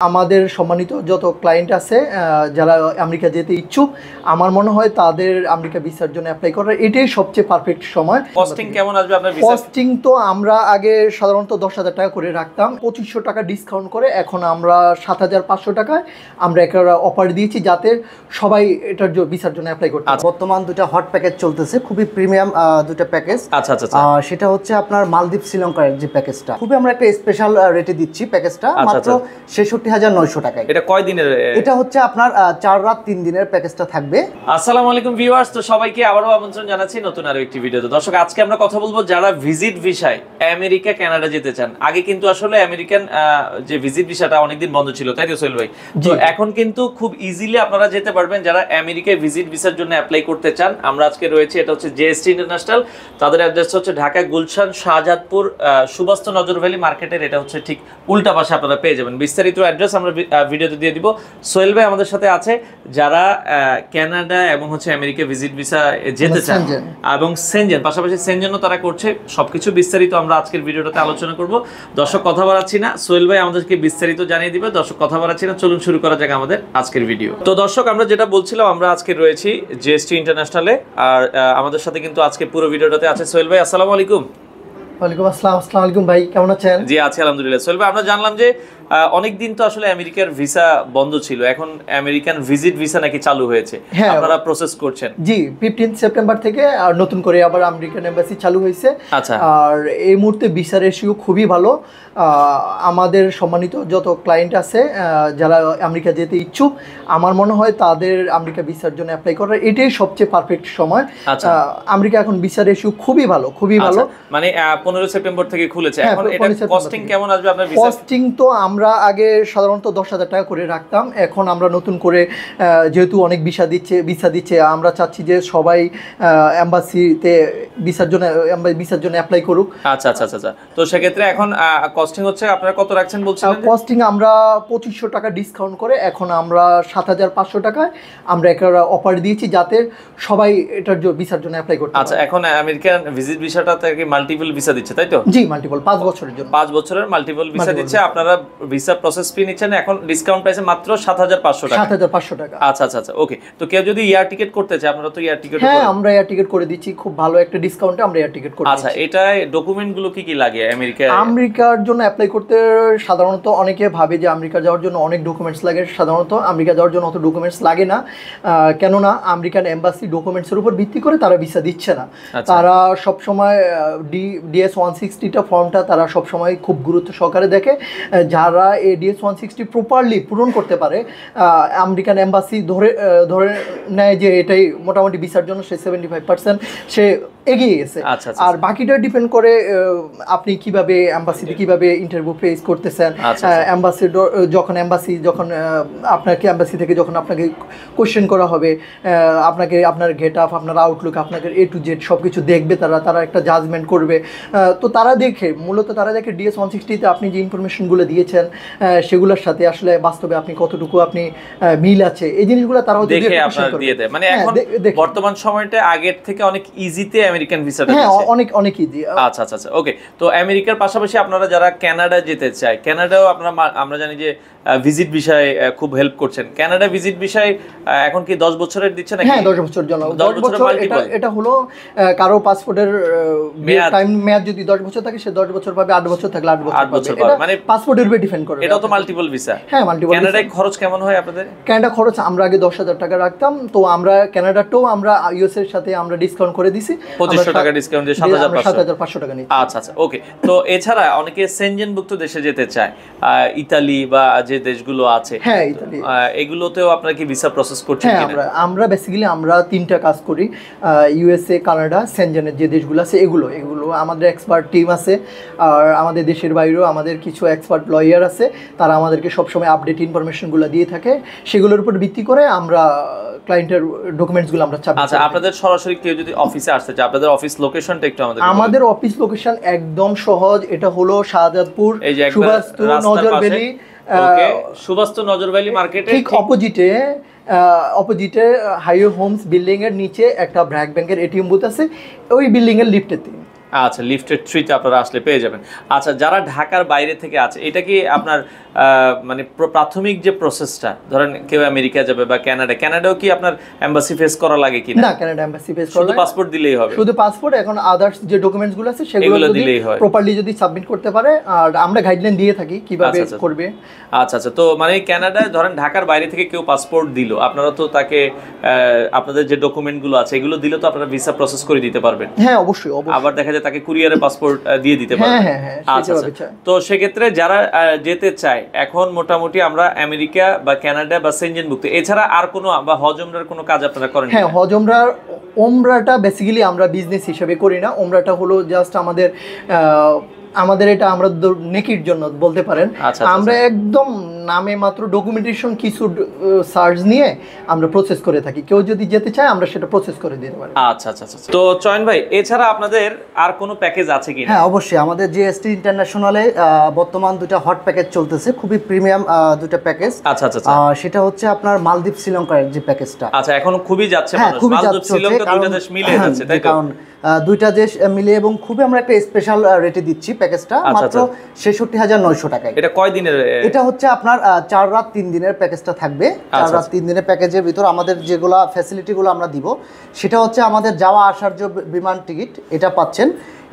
আমাদের সম্মানিত যত ক্লায়েন্ট আছে যারা আমেরিকা যেতে ইচ্ছুক, আমার মনে হয় তাদের আমেরিকা ভিসার জন্য অ্যাপ্লাই করার এটাই সবচেয়ে পারফেক্ট সময়। কস্টিং কেমন আসবে আপনার ভিসা? কস্টিং তো আমরা আগে সাধারণত 10,000 টাকা করে রাখতাম, 2500 টাকা ডিসকাউন্ট করে এখন আমরা 7,500 টাকায় আমরা একটা অফার দিয়েছি যাতে সবাই এটার ভিসার জন্য অ্যাপ্লাই করতে পারে। বর্তমান দুটো হট প্যাকেজ চলতেছে, খুবই প্রিমিয়াম দুটো প্যাকেজ। আচ্ছা আচ্ছা আচ্ছা, সেটা হচ্ছে আপনার মালদ্বীপ শ্রীলঙ্কার যে প্যাকেজটা, খুবই আমরা একটা স্পেশাল রেটে দিচ্ছি প্যাকেজটা, মাত্র 66,900 টাকায়। এটা কয় দিনের? এটা হচ্ছে আপনার 4 রাত 3 দিনের প্যাকেজটা থাকবে। আসসালামু আলাইকুম ভিউয়ার্স, তো সবাইকে আবারও আমন্ত্রণ জানাচ্ছি নতুন আরো একটি ভিডিওতে। দর্শক, আজকে আমরা কথা বলবো যারা ভিজিট ভিসায় আমেরিকা কানাডা যেতে চান। আগে কিন্তু আসলে আমেরিকান যে ভিজিট ভিসাটা অনেকদিন বন্ধ ছিল, তাই তো সোহেল ভাই? তো এখন কিন্তু খুব ইজিলি আপনারা যেতে পারবেন যারা আমেরিকায় ভিজিট ভিসার জন্য অ্যাপ্লাই করতে চান। আমরা আজকে রয়েছে, এটা হচ্ছে জেএসটি ইন্টারন্যাশনাল, তাদের অ্যাড্রেস হচ্ছে ঢাকা গুলশান শাহজাদপুর সুবাস্ত নজর ভ্যালি মার্কেটের, এটা হচ্ছে ঠিক উল্টা পাশে আপনারা পেয়ে যাবেন। বিস্তারিত অ্যাড্রেস আমরা ভিডিওতে দিয়ে দিব। সোহেল ভাই আমাদের সাথে আছে, যারা কানাডা এবং হচ্ছে আমেরিকা ভিজিট ভিসা যেতে চান এবং সেনজেন, পাশাপাশি সেনজেনও তারা করছে। সবকিছু বিস্তারিত আমরা আজকের ভিডিওটাতে আলোচনা করব। দর্শক, কথা বাড়াচ্ছি না, সোহেল ভাই আমাদেরকে বিস্তারিত জানিয়ে দিবে। দর্শক, কথা বাড়াচ্ছি না, চলুন শুরু করা যাক আমাদের আজকের ভিডিও। তো দর্শক, আমরা যেটা বলছিলাম, আমরা আজকে রয়েছি জেএসটি ইন্টারন্যাশনালে, আর আমাদের সাথে কিন্তু আজকে পুরো ভিডিওটাতে আছে সোহেল ভাই। আসসালামু আলাইকুম। ওয়ালাইকুম আসসালাম। আসসালামু আলাইকুম ভাই, কেমন আছেন? জি আছি আলহামদুলিল্লাহ। সোহেল ভাই, আমরা জানলাম যে অনেকদিন তো আসলে আমেরিকার ভিসা বন্ধ ছিল, এখন আমেরিকান ভিজিট ভিসা নাকি চালু হয়েছে, আপনারা প্রসেস করছেন? জি, 15 সেপ্টেম্বর থেকে আর নতুন করে আবার আমেরিকান এম্বাসি চালু হয়েছে। আচ্ছা, আর এই মুহূর্তে ভিসা রেশিও খুবই ভালো। আমাদের সম্মানিত যত ক্লায়েন্ট আছে যারা আমেরিকা যেতে ইচ্ছুক, আমার মনে হয় তাদের আমেরিকা ভিসার জন্য অ্যাপ্লাই করার এটাই সবচেয়ে পারফেক্ট সময়। আমেরিকা এখন ভিসা রেশিও খুবই ভালো, খুবই ভালো। মানে 15 সেপ্টেম্বর থেকে খুলেছে, এখন এটা কস্টিং কেমন আসবে আপনার ভিসা? কস্টিং তো আমরা আগে সাধারণত 10,000 টাকা করে রাখতাম, এখন আমরা নতুন করে যেহেতু অনেক ভিসা দিচ্ছে, আমরা চাচ্ছি যে সবাই এম্বাসিতে ভিসার জন্য অ্যাপ্লাই করুক। আচ্ছা আচ্ছা আচ্ছা, তো সেক্ষেত্রে এখন কস্টিং হচ্ছে আপনারা কত রাখছেন বলছিলেন? কস্টিং আমরা 2500 টাকা ডিসকাউন্ট করে এখন আমরা 7,500 টাকায় আমরা একটা অফার দিয়েছি যাতে সবাই এটার ভিসার জন্য অ্যাপ্লাই করতে পারে। আচ্ছা, এখন আমেরিকান ভিজিট ভিসাটা থেকে মাল্টিপল ভিসা দিচ্ছে, তাই তো? জি, মাল্টিপল 5 বছরের জন্য, 5 বছরের মাল্টিপল ভিসা দিচ্ছে। আপনারা ভিসা প্রসেস ফি নিচ্ছেন এখন ডিসকাউন্ট প্রাইসে মাত্র 7,500 টাকা। 7,500 টাকা। আচ্ছা আচ্ছা আচ্ছা, ওকে। তো কেউ যদি এয়ার টিকেট করতে চায়, আপনারা তো এয়ার টিকেট? হ্যাঁ, আমরা এয়ার টিকেট করে দিচ্ছি, খুব ভালো একটা ডিসকাউন্টে আমরা এয়ার টিকেট করে দিচ্ছি। আচ্ছা, এটায় ডকুমেন্টগুলো কি কি লাগে আমেরিকার জন্য অ্যাপ্লাই করতে? সাধারণত অনেকে ভাবে যে আমেরিকা যাওয়ার জন্য অনেক ডকুমেন্টস লাগে, সাধারণত আমেরিকা যাওয়ার জন্য অত ডকুমেন্টস লাগে না। কেননা আমেরিকান এম্বাসি ডকুমেন্টসের উপর ভিত্তি করে তারা ভিসা দিচ্ছে না। তারা সবসময় DS 160টা ফর্মটা তারা সবসময় খুব গুরুত্ব সহকারে দেখে। যারা এই DS 160 প্রপারলি পূরণ করতে পারে, আমেরিকান এম্বাসি ধরে নেয় যে এটাই মোটামুটি ভিসার জন্য সে 75% সে এগিয়ে গেছে। আর বাকিটা ডিপেন্ড করে আপনি কিভাবে এম্বাসিতে কিভাবে ইন্টারভিউ ফেস করতেছেন। যখন আপনাকে এম্বাসি থেকে যখন আপনাকে কোশ্চেন করা হবে, আপনাকে আপনার গেট আপ, আপনার আউটলুক, আপনাকে A to Z সব কিছু দেখবে, তারা একটা জাজমেন্ট করবে। তো মূলত তারা দেখে DS 160তে আপনি যে ইনফরমেশনগুলো দিয়েছেন সেগুলোর সাথে আসলে বাস্তবে আপনি কতটুকু আপনি মিল আছে, এই জিনিসগুলো তারাও দেখে আপনারা দিয়ে দেয়। মানে এখন বর্তমান সময়টা আগের থেকে অনেক ইজিতে আমেরিকান ভিসাটা দিচ্ছে। হ্যাঁ, অনেক ইজি। আচ্ছা আচ্ছা আচ্ছা, ওকে। তো আমেরিকার পাশাপাশি আপনারা যারা কানাডা যেতে চায়, কানাডাও আমরা জানি যে ভিজিট বিষয়ে খুব হেল্প করছেন। কানাডা ভিজিট বিষয়ে এখন কি 10 বছরের দিচ্ছে নাকি? হ্যাঁ, 10 বছরের জন্য। 10 বছর এটা হলো কারো পাসপোর্টের মেয়াদ যদি 10 বছর থাকে, সে 10 বছর পাবে, 8 বছর থাকলে 8 বছর পাবে। মানে পাসপোর্টের উপর ডিপেন্ড করে। এটা তো মাল্টিপল ভিসা। হ্যাঁ, মাল্টিপল। কানাডায় খরচ কেমন হয় আপনাদের? কানাডা খরচ আমরা আগে 10,000 টাকা রাখতাম, তো আমরা কানাডাটাও আমরা ইউএস এর সাথে আমরা ডিসকাউন্ট করে দিছি, 2500 টাকা ডিসকাউন্ট দিয়ে 7,500 টাকা নিচ্ছি। আচ্ছা আচ্ছা, ওকে। তো এছাড়া অনেকে সেনজেনভুক্ত দেশে যেতে চায়, ইতালি বা যে দেশগুলো আছে, হ্যাঁ, ইতালি, এগুলোতেও আপনারা কি ভিসা প্রসেস করছেন কিনা? আমরা বেসিক্যালি আমরা 3টা কাজ করি, ইউএসএ, কানাডা, সেনজেনের যে দেশগুলো আছে এগুলো আমাদের এক্সপার্ট টিম আছে। আর আমাদের দেশের বাইরেও আমাদের কিছু এক্সপার্ট লয়ার আছে, তারা আমাদেরকে সবসময় আপডেট ইনফরমেশনগুলো দিয়ে থাকে। সেগুলোর উপর ভিত্তি করে আমরা ক্লায়েন্টের ডকুমেন্টসগুলো আমরা চাপ। আচ্ছা, আপনাদের সরাসরি কেউ যদি অফিসে আসতে চায়, আপনাদের অফিস লোকেশনটা একটু আমাদের অফিস লোকেশন একদম সহজ, এটা হলো শাহজাদপুর সুবাস্ত নজর ভ্যালি, সুবাস্ত নজর ভ্যালি মার্কেটে ঠিক অপোজিটে হাইওয়ে হোমস বিল্ডিং এর নিচে একটা ব্র্যাক ব্যাংকের এটিএম বুথ আছে, ওই বিল্ডিং এর লিফটেতে। আচ্ছা, লিফটেড 3 তে আপনারা আসলে পেয়ে যাবেন। আচ্ছা, যারা ঢাকার বাইরে থেকে আছে, এটা কি আপনার মানে প্রাথমিক যে প্রসেসটা, ধরেন কেউ আমেরিকা যাবে বা কানাডাও কি আপনার এমবাসি ফেস করা লাগে কি না, কানাডা এমবাসি ফেস করা শুধু পাসপোর্ট দিলেই হবে? শুধু পাসপোর্ট। এখন আদার্স যে ডকুমেন্টস গুলো আছে সেগুলো যদি প্রপারলি যদি সাবমিট করতে পারে, আর আমরা গাইডলাইন দিয়ে থাকি কিভাবে করবে। আচ্ছা, তো মানে কানাডায় ধরেন ঢাকার বাইরে থেকে কেউ পাসপোর্ট দিল, আপনারা তো তাকে আপনাদের যে ডকুমেন্ট গুলো আছে এগুলো দিলে তো আপনারা ভিসা প্রসেস করে দিতে পারবেন? হ্যাঁ, অবশ্যই। আবার দেখা যায় তাকে কুরিয়ারে পাসপোর্ট দিয়ে দিতে পারবেন। হ্যাঁ। আচ্ছা, তো সেক্ষেত্রে যারা যেতে চায়, এখন মোটামুটি আমরা আমেরিকা বা কানাডা বা সেনজেনভুক্ত, এছাড়া আর কোনো বা হজ উমরার কোনো কাজ আপনারা করেন? হ্যাঁ, হজ ওমরাটা বেসিক্যালি আমরা বিজনেস হিসেবে করি না। ওমরাটা হলো জাস্ট আমাদের এটা আমরা নেকির জন্য বলতে পারেন। আমরা একদম নামে মাত্র ডকুমেন্টেশন কিছু সার্চ নিয়ে আমরা প্রসেস করে থাকি। কেউ যদি যেতে চায় আমরা সেটা প্রসেস করে দিতে পারি। আচ্ছা। তো চয়ন ভাই, এছাড়া আপনাদের আর কোনো প্যাকেজ আছে কি? হ্যাঁ, অবশ্যই। আমাদের জিএসটি ইন্টারন্যাশনালে বর্তমান দুটো হট প্যাকেজ চলতেছে, খুবই প্রিমিয়াম দুটো প্যাকেজ। আচ্ছা। সেটা হচ্ছে আপনার মালদ্বীপ শ্রীলঙ্কার যে প্যাকেজটা। আচ্ছা, এখন খুবই যাচ্ছে মানুষ, মালদ্বীপ শ্রীলঙ্কা দুটো দেশ মিলে যাচ্ছে, তাই তো? কারণ দুইটা দেশ মিলে এবং খুবই আমরা একটা স্পেশাল রেটে দিচ্ছি প্যাকেজটা, মাত্র ৬৬,৯০০ টাকায়। এটা কয় দিনের? এটা হচ্ছে আপনার 4 রাত 3 দিনের প্যাকেজটা থাকবে। 4 রাত 3 দিনের প্যাকেজের ভিতর আমাদের যেগুলা ফ্যাসিলিটিগুলো আমরা দিব, সেটা হচ্ছে আমাদের যাওয়া আসার যে বিমান টিকিট এটা পাচ্ছেন,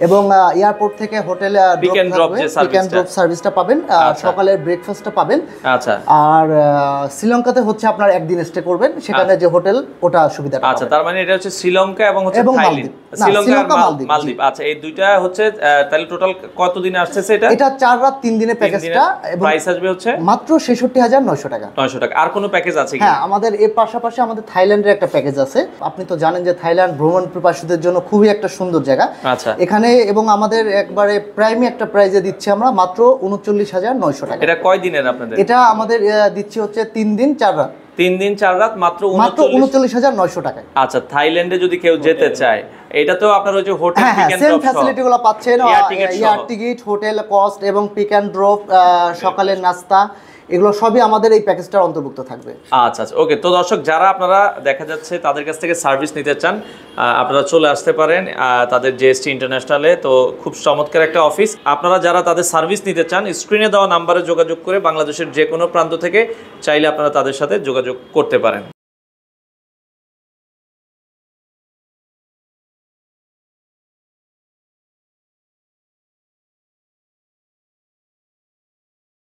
এবং এয়ারপোর্ট থেকে হোটেল পিক এন্ড ড্রপ সার্ভিসটা পাবেন, সকালের ব্রেকফাস্টটা পাবেন। আচ্ছা। আর শ্রীলঙ্কাতে হচ্ছে আপনার একদিন স্টে করবেন, সেখানে যে হোটেল ওটা সুবিধাটা। আচ্ছা, তার মানে এটা হচ্ছে শ্রীলঙ্কা এবং হচ্ছে থাইল্যান্ড, শ্রীলঙ্কা মালদ্বীপ। আচ্ছা, এই দুইটা হচ্ছে তাহলে টোটাল কত দিনে আসছে এটা? এটা 4 রাত 3 দিনের প্যাকেজটা, এবং প্রাইস আসবে হচ্ছে মাত্র ৬৬,৯০০ টাকা। ৯০০ টাকা। আর কোনো প্যাকেজ আছে কি? হ্যাঁ, আমাদের এর পাশাপাশি আমাদের থাইল্যান্ডের একটা প্যাকেজ আছে। আপনি তো জানেন যে থাইল্যান্ড ভ্রমণ পিপাসুদের জন্য খুবই একটা সুন্দর জায়গা। আচ্ছা, এখানে এবং আমাদের একবারে প্রাইমি একটা প্রাইজে দিচ্ছি আমরা মাত্র ৩৯,৯০০ টাকা। এটা কয় দিনের আপনাদের? এটা আমাদের দিচ্ছি হচ্ছে 3 দিন 4 রাত। 3 দিন 4 রাত মাত্র ৩৯,৯০০ টাকায়। আচ্ছা, থাইল্যান্ডে যদি কেউ যেতে চায়, এটা তো আপনার ওই যে হোটেল পিক এন্ড ড্রপ ফ্যাসিলিটিগুলো পাচ্ছেন, এয়ার টিকিট, হোটেল কস্ট এবং পিক এন্ড ড্রপ, সকালের নাস্তা, এগুলো সবই আমাদের এই প্যাকেজটার অন্তর্ভুক্ত থাকবে। আচ্ছা, ওকে। তো দর্শক, যারা আপনারা দেখা যাচ্ছে তাদের কাছ থেকে সার্ভিস নিতে চান, আপনারা চলে আসতে পারেন তাদের জিএসটি ইন্টারন্যাশনালে। তো খুব চমৎকার একটা অফিস। আপনারা যারা তাদের সার্ভিস নিতে চান, স্ক্রিনে দেওয়া নাম্বারে যোগাযোগ করে বাংলাদেশের যে কোনো প্রান্ত থেকে চাইলে আপনারা তাদের সাথে যোগাযোগ করতে পারেন।